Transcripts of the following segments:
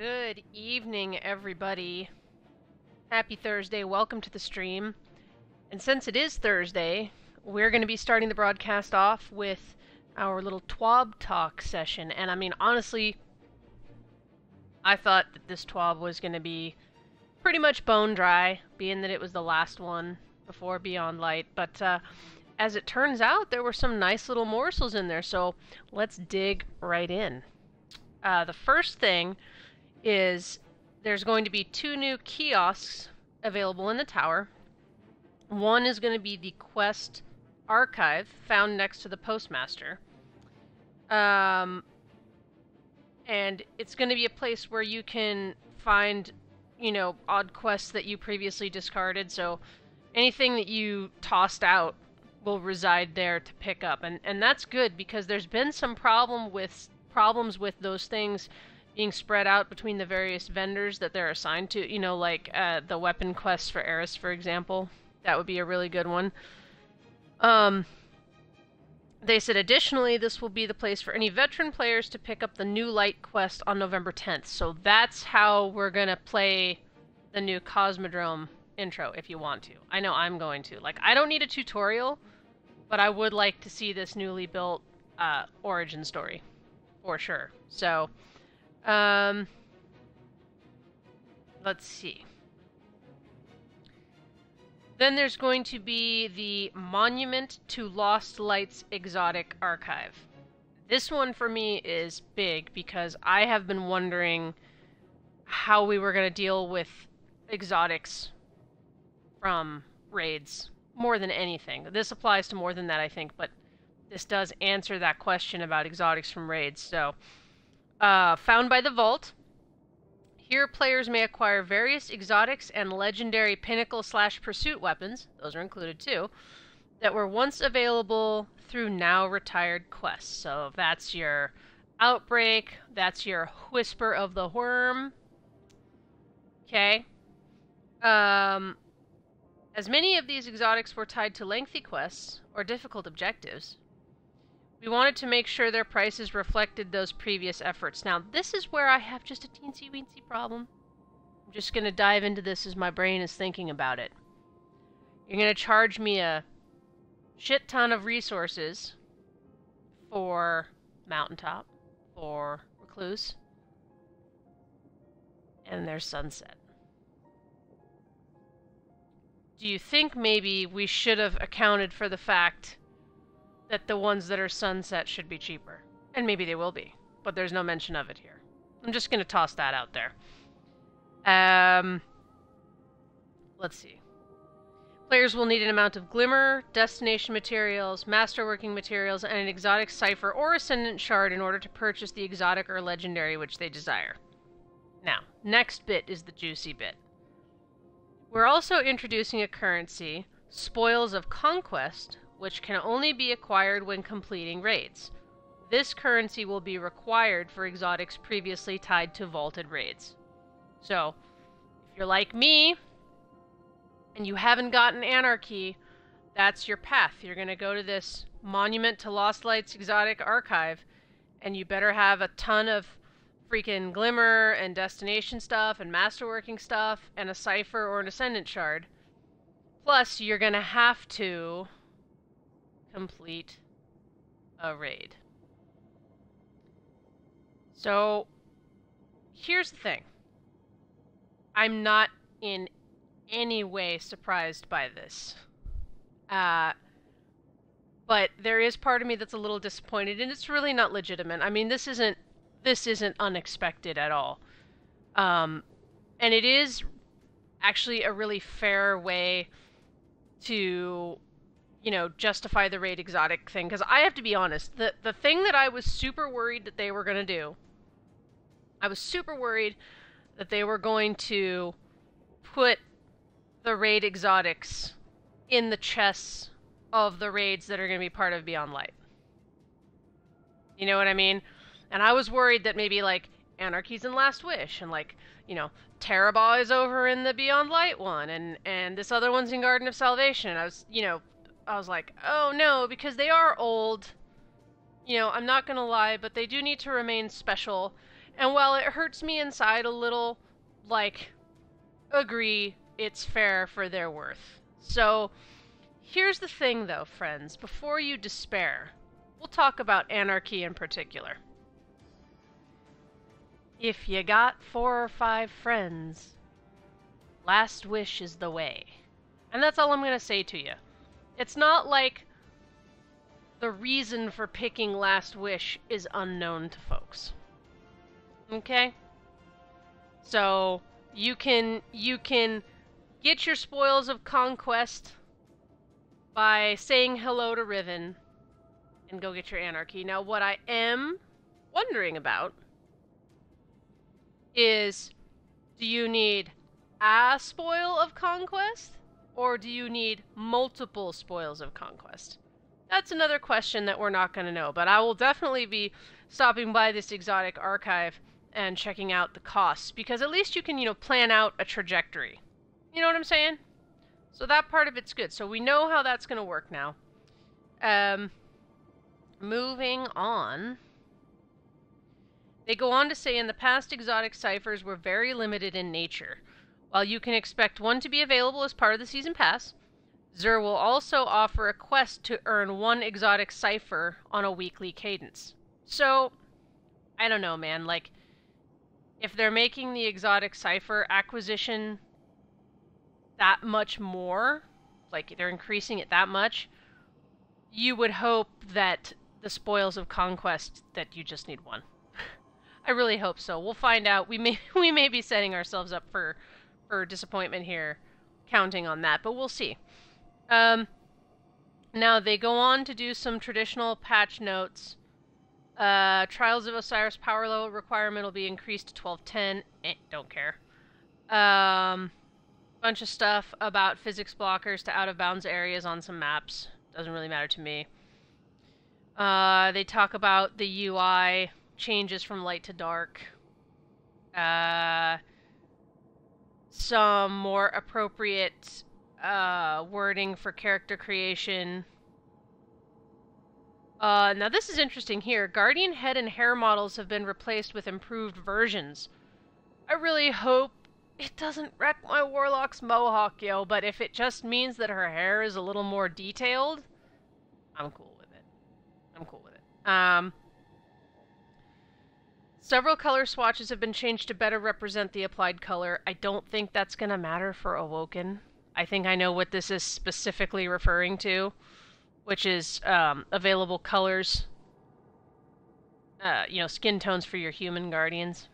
Good evening, everybody. Happy Thursday. Welcome to the stream. And since it is Thursday, we're going to be starting the broadcast off with our little TWAB Talk session. And I mean, honestly, I thought that this TWAB was going to be pretty much bone dry, being that it was the last one before Beyond Light. But as it turns out, there were some nice little morsels in there, so let's dig right in. The first thing is there's going to be 2 new kiosks available in the tower. One is going to be the Quest Archive, found next to the Postmaster. And it's going to be a place where you can find, you know, odd quests that you previously discarded, so anything that you tossed out will reside there to pick up. And that's good, because there's been some problems with those things being spread out between the various vendors that they're assigned to, you know, like the weapon quests for Eris, for example. That would be a really good one. They said additionally this will be the place for any veteran players to pick up the New Light quest on November 10th. So that's how we're gonna play the new Cosmodrome intro, if you want to. I know I'm going to. Like, I don't need a tutorial, but I would like to see this newly built origin story, for sure. So let's see. Then there's going to be the Monument to Lost Lights Exotic Archive. This one for me is big because I have been wondering how we were going to deal with exotics from raids more than anything. This applies to more than that, I think, but this does answer that question about exotics from raids. So found by the Vault. Here, players may acquire various exotics and legendary pinnacle/pursuit weapons, those are included too, that were once available through now retired quests. So that's your Outbreak, that's your Whisper of the Worm. Okay. As many of these exotics were tied to lengthy quests or difficult objectives, we wanted to make sure their prices reflected those previous efforts. Now, this is where I have just a teensy-weensy problem. I'm just going to dive into this as my brain is thinking about it. You're going to charge me a shit ton of resources for Mountaintop, for Recluse, and there's Sunset. Do you think maybe we should have accounted for the fact that the ones that are Sunset should be cheaper? And maybe they will be, but there's no mention of it here. I'm just going to toss that out there. Let's see. Players will need an amount of Glimmer, Destination materials, Masterworking materials, and an exotic cipher or Ascendant shard in order to purchase the exotic or legendary which they desire. Now, next bit is the juicy bit. We're also introducing a currency, Spoils of Conquest, which can only be acquired when completing raids. This currency will be required for exotics previously tied to vaulted raids. So, if you're like me, and you haven't gotten Anarchy, that's your path. You're going to go to this Monument to Lost Lights Exotic Archive, and you better have a ton of freaking Glimmer and Destination stuff and Masterworking stuff and a Cipher or an Ascendant shard. Plus, you're going to have to complete a raid. So, here's the thing. I'm not in any way surprised by this. But there is part of me that's a little disappointed, and it's really not legitimate. I mean, this isn't unexpected at all. And it is actually a really fair way to, you know, justify the raid exotic thing. Because I have to be honest, the thing that I was super worried that they were going to do, I was super worried that they were going to put the raid exotics in the chests of the raids that are going to be part of Beyond Light. You know what I mean? And I was worried that maybe, like, Anarchy's in Last Wish, and, like, you know, Terabah is over in the Beyond Light one, and this other one's in Garden of Salvation. And I was like, oh no, because they are old. You know, I'm not gonna lie, but they do need to remain special. And while it hurts me inside a little, like, agree, it's fair for their worth. So, here's the thing though, friends, before you despair, we'll talk about anarchy in particular. If you got 4 or 5 friends, last wish is the way. And that's all I'm going to say to you. It's not like the reason for picking last wish is unknown to folks. Okay? So, you can get your spoils of conquest by saying hello to Riven and go get your anarchy. Now, what I am wondering about is, do you need a spoil of conquest, or do you need multiple spoils of conquest? That's another question that we're not going to know, but I will definitely be stopping by this exotic archive and checking out the costs, because at least you can, plan out a trajectory. You know what I'm saying? So that part of it's good. So we know how that's going to work now. Moving on. They go on to say, in the past, exotic ciphers were very limited in nature. While you can expect one to be available as part of the season pass, Xur will also offer a quest to earn 1 exotic cipher on a weekly cadence. So, I don't know, man. Like, if they're making the exotic cipher acquisition that much more, like they're increasing it that much, you would hope that the spoils of conquest, that you just need 1. I really hope so. We'll find out. We may be setting ourselves up for disappointment here, counting on that, but we'll see. Now they go on to do some traditional patch notes. Trials of Osiris power level requirement will be increased to 1210. Don't care. Bunch of stuff about physics blockers to out of bounds areas on some maps. Doesn't really matter to me. They talk about the UI changes from light to dark. Some more appropriate wording for character creation. Now this is interesting here. Guardian head and hair models have been replaced with improved versions. I really hope it doesn't wreck my Warlock's mohawk, yo, but if it just means that her hair is a little more detailed, I'm cool with it. I'm cool with it. Several color swatches have been changed to better represent the applied color. I don't think that's gonna matter for Awoken. I think I know what this is specifically referring to, which is available colors, skin tones for your human guardians.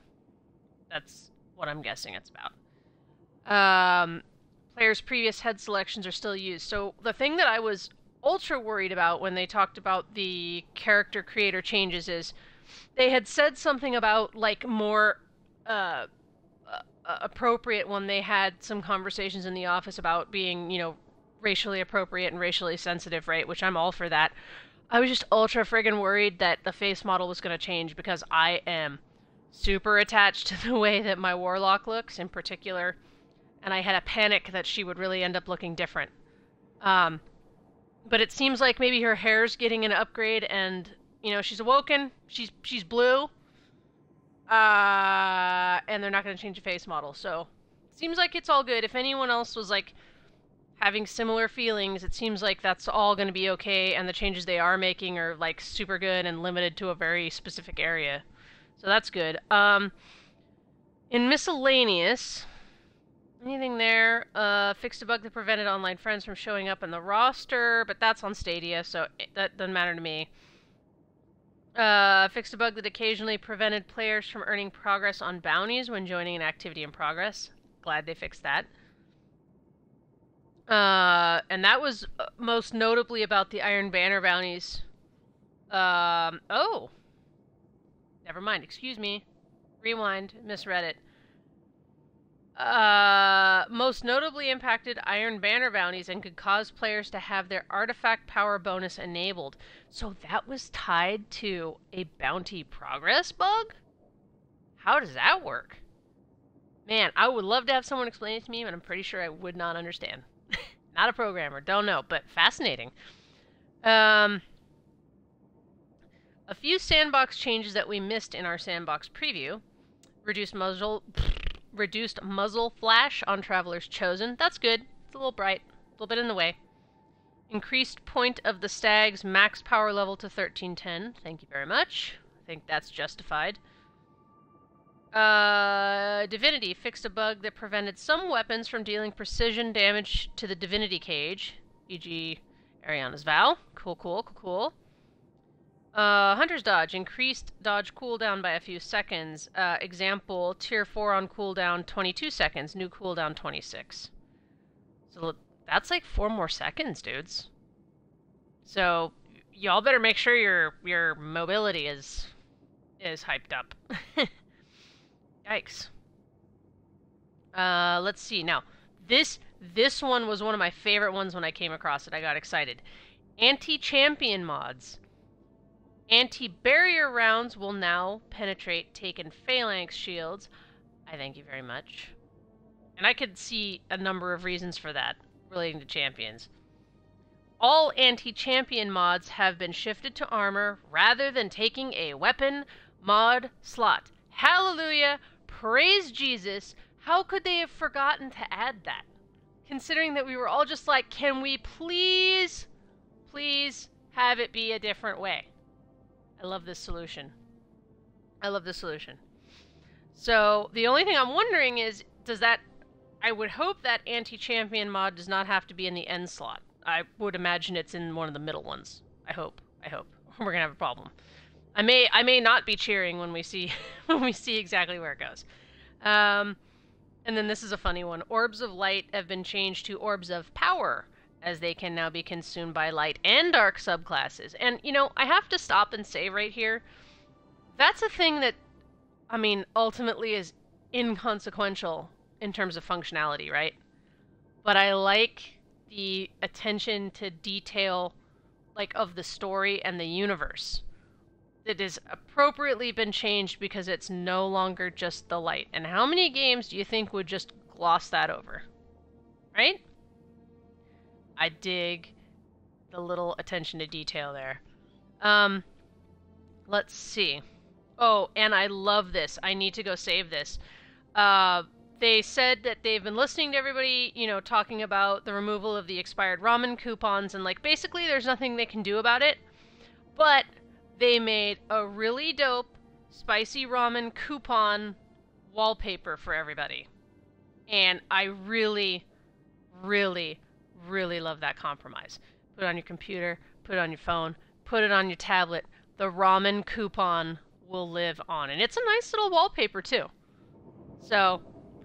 That's what I'm guessing it's about. Players' previous head selections are still used. So the thing that I was ultra worried about when they talked about the character creator changes is they had said something about, like, more appropriate when they had some conversations in the office about being, racially appropriate and racially sensitive, right? Which I'm all for that. I was just ultra friggin' worried that the face model was going to change, because I am super attached to the way that my Warlock looks in particular, and I had a panic that she would really end up looking different. But it seems like maybe her hair's getting an upgrade, and she's awoken. She's blue. And they're not going to change the face model. So, seems like it's all good. If anyone else was, like, having similar feelings, it seems like that's all going to be okay, and the changes they are making are, like, super good and limited to a very specific area. So that's good. In miscellaneous, anything there? Fixed a bug that prevented online friends from showing up in the roster, but that's on Stadia, so that doesn't matter to me. Fixed a bug that occasionally prevented players from earning progress on bounties when joining an activity in progress. Glad they fixed that. And that was most notably about the Iron Banner bounties. Oh. Never mind, excuse me. Rewind, misread it. Most notably impacted Iron Banner bounties and could cause players to have their artifact power bonus enabled. So that was tied to a bounty progress bug? How does that work? Man, I would love to have someone explain it to me, but I'm pretty sure I would not understand. Not a programmer, don't know, but fascinating. A few sandbox changes that we missed in our sandbox preview. Reduced muzzle flash on Traveler's Chosen. That's good. It's a little bright. A little bit in the way. Increased point of the stag's max power level to 1310. Thank you very much. I think that's justified. Divinity fixed a bug that prevented some weapons from dealing precision damage to the Divinity cage, e.g. Ariana's Vow. Cool. Hunter's Dodge increased dodge cooldown by a few seconds. Example, tier 4 on cooldown 22 seconds, new cooldown 26. So that's like 4 more seconds, dudes. So y'all better make sure your mobility is hyped up. Yikes. Let's see. Now, this one was one of my favorite ones when I came across it. I got excited. Anti-champion mods. Anti-barrier rounds will now penetrate taken phalanx shields. I thank you very much. And I could see a number of reasons for that relating to champions. All anti-champion mods have been shifted to armor rather than taking a weapon mod slot. Hallelujah! Praise Jesus! How could they have forgotten to add that? Considering that we were all just like, can we please have it be a different way? I love this solution. So, the only thing I'm wondering is, I would hope that anti-champion mod does not have to be in the end slot. I would imagine it's in one of the middle ones. I hope. We're gonna have a problem. I may not be cheering when we see exactly where it goes. And then this is a funny one. Orbs of light have been changed to orbs of power, as they can now be consumed by light and dark subclasses. And, you know, I have to stop and say right here, that's a thing that, I mean, ultimately is inconsequential in terms of functionality, right? But I like the attention to detail, like, of the story and the universe. It has appropriately been changed because it's no longer just the light. And how many games do you think would just gloss that over? Right? I dig the little attention to detail there. Let's see. Oh, and I love this. I need to go save this. They said that they've been listening to everybody, you know, talking about the removal of the expired ramen coupons, and, like, basically there's nothing they can do about it. But they made a really dope spicy ramen coupon wallpaper for everybody. And I really love that compromise. Put it on your computer, put it on your phone, put it on your tablet. The ramen coupon will live on. And it's a nice little wallpaper too. So,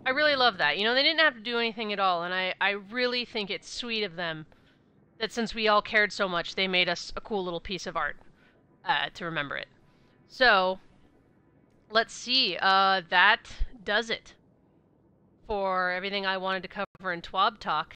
I really love that. You know, they didn't have to do anything at all, and I really think it's sweet of them that since we all cared so much, they made us a cool little piece of art to remember it. So, let's see. That does it for everything I wanted to cover in TWAB Talk.